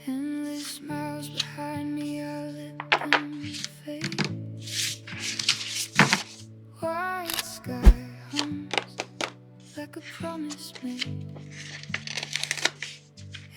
Endless miles behind me, I let them fade. White sky hums like a promise made.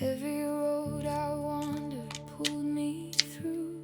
Every road I wandered pulled me through.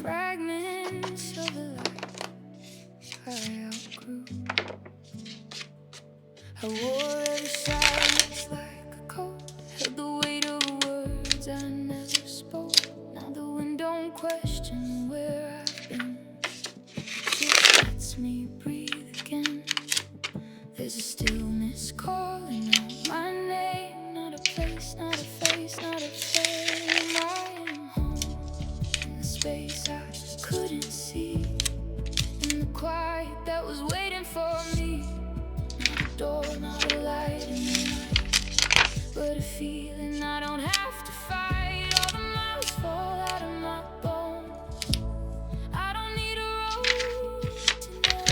Fragments of a life I outgrew. I wore every silence like a coat, held the weight of words I never spoke. Now the wind don't question where I've been, just lets me breathe again. There's a stillness calling out my name, not a place, not a face, not a fame. I am home in the space I couldn't see, in the quiet that was waiting for me. Not a door, not a light in the night, but a feeling I don't have to fight. All the miles fall out of my bones. I don't need a road to know.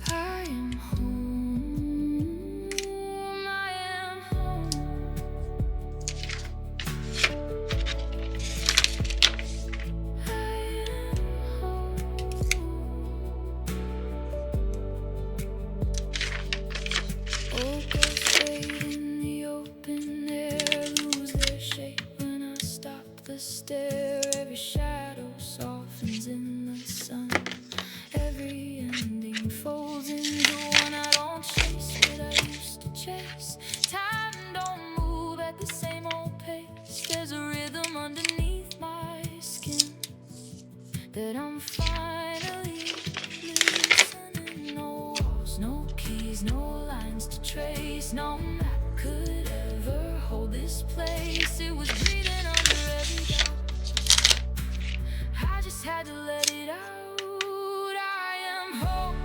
I am home. I am home. I am home. Old ghosts fade in the open air, lose their shape when I stop the stare. Every shadow softens in the sun. Every ending folds into one. I don't chase what I used to chase. Time don't move at the same old pace. There's a rhythm underneath my skin that I'm finally listening. No walls, no keys, no lines to trace. No map could ever hold this place. It was breathing under every doubt. I just had to let it out. I am home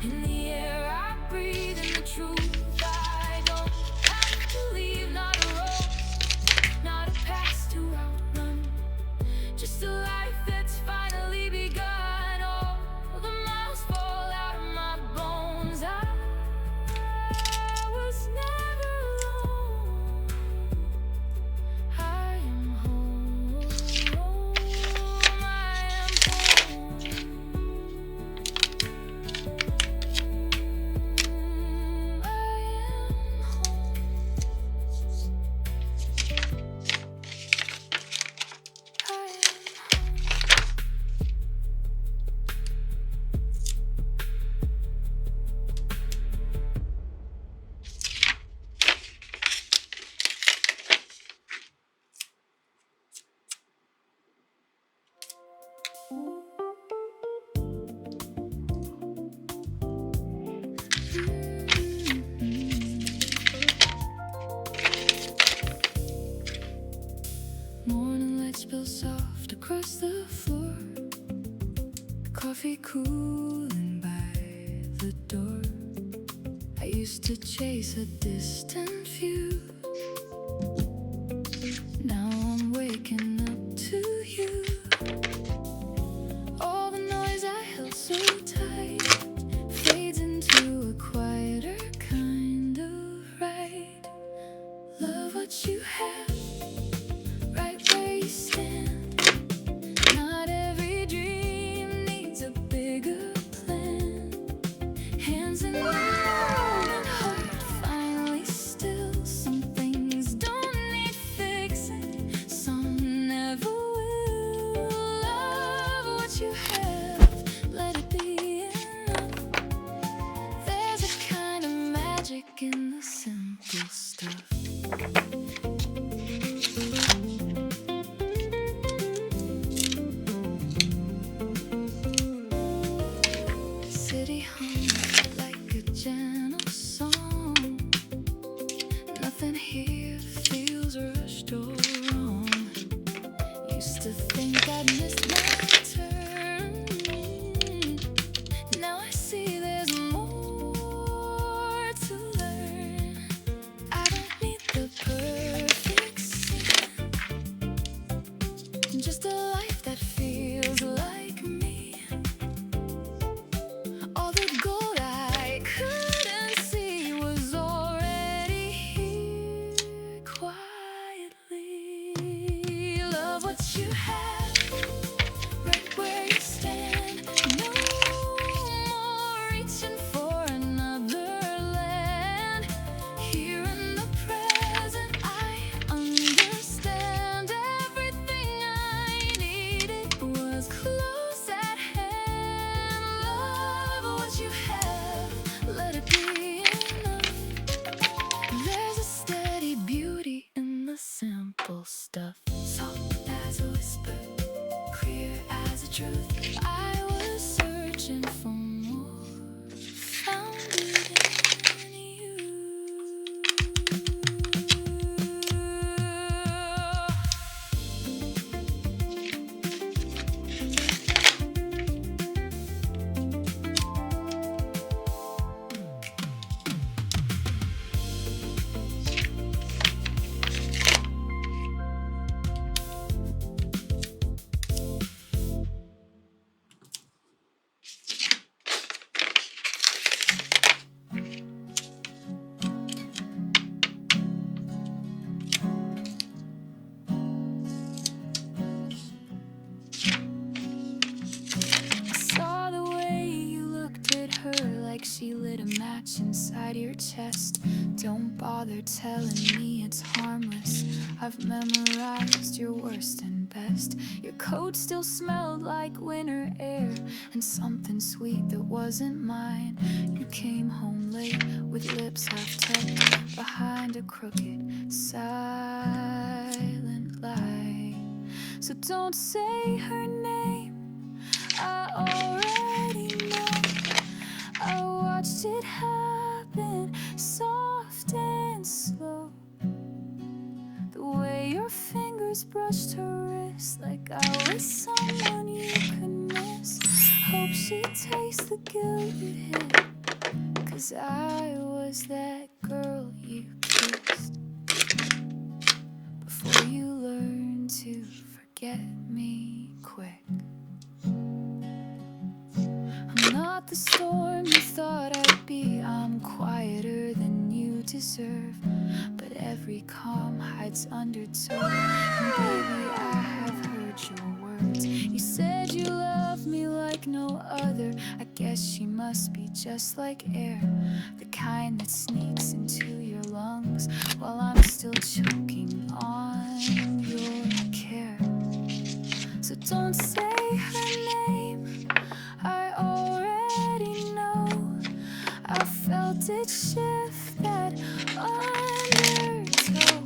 in the air I breathe, in the truth I don't have to leave. Not a road, not a past to outrun, just a life that's finally begun. All the miles fall out of my bones. I was never alone. I am home. I am home. I am home. Morning light spills soft across the floor, coffee cooling by the door. I used to chase a distant view. Now I'm waking up to you. All the noise I held so tight fades into a quieter kind of ride. Love what you have right where you stand. Not every dream needs a bigger plan. Hands in hand and heart finally still. Some things don't need fixing, some never will. Love what you have, let it be enough. There's a kind of magic in the simple stuff. City hums like a we lit a match inside your chest. Don't bother telling me it's harmless. I've memorized your worst and best. Your coat still smelled like winter air, and something sweet that wasn't mine. You came home late with lips half tucked behind a crooked, silent lie. So don't say her name, I already know. I watched it happen, soft and slow. The way your fingers brushed her wrist, like I was someone you could miss. Hope she tastes the guilt you hid, 'cause I was that girl you kissed before you learned to forget me quick. I'm not the storm you thought I'd be. I'm quieter than you deserve, but every calm hides undertow. And baby, I have heard your words. You said you love me like no other. I guess she must be just like air, the kind that sneaks into your lungs while I'm still choking on your care. So don't say her name, I already know. I felt it shift that undertow.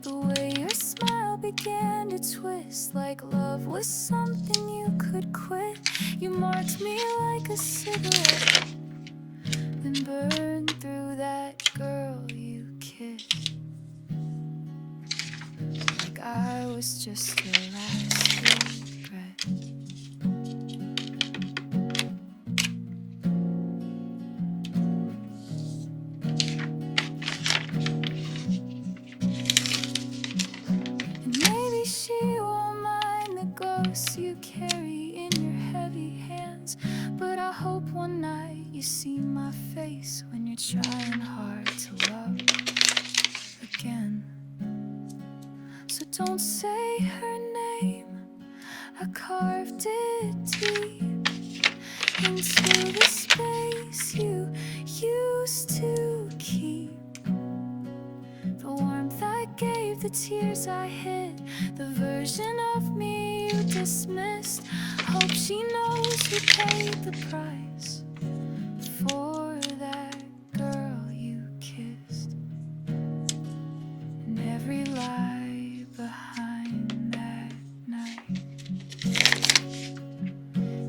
The way your smile began to twist, like love was something you could quit. You marked me like a cigarette, then burned through that girl you kissed, like I was just your last regret. She won't mind the ghosts you carry in your heavy hands, but I hope one night you see my face when you're trying hard to love again. So don't say her name, I carved it deep into the space you used to keep. The warmth I gave, the tears I hid, the version of me you dismissed. Hope she knows you paid the price for that girl you kissed, and every lie behind that night.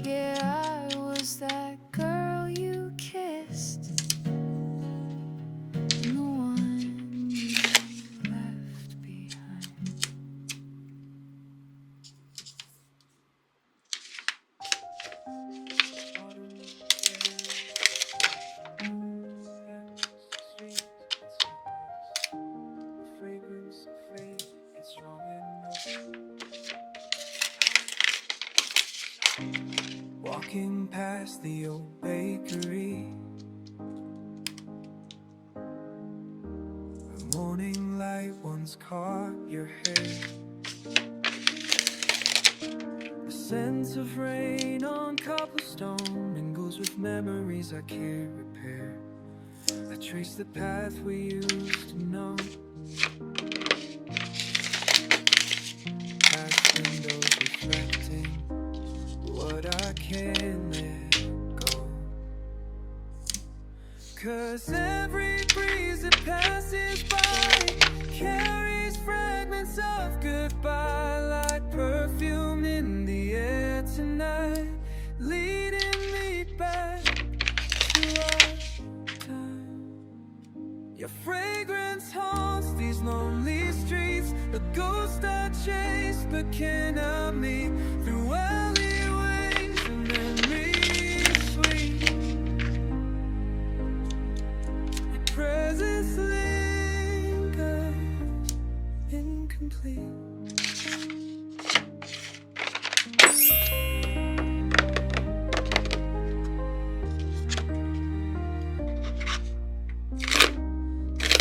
Yeah, I was that girl you kissed, and the one you left behind. Walking past the old bakery, the morning light once caught your hair. The scent of rain on cobblestone mingles with memories I can't repair. I trace the path we used to know, past windows reflecting what I can't let go. 'Cause every breeze that passes by carries fragments of goodbye, like perfume in the air tonight, leading me back to our time. Your fragrance haunts these lonely streets, a ghost I chase but cannot meet, through alleyways and memories sweet. Your presence lingers incomplete.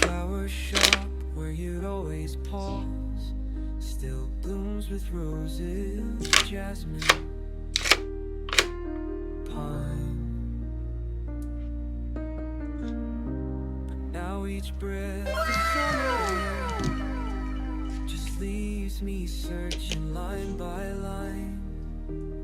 Flower shop where you'd always pause still blooms with roses, jasmine, pine, each breath of summer air just leaves me searching line by line.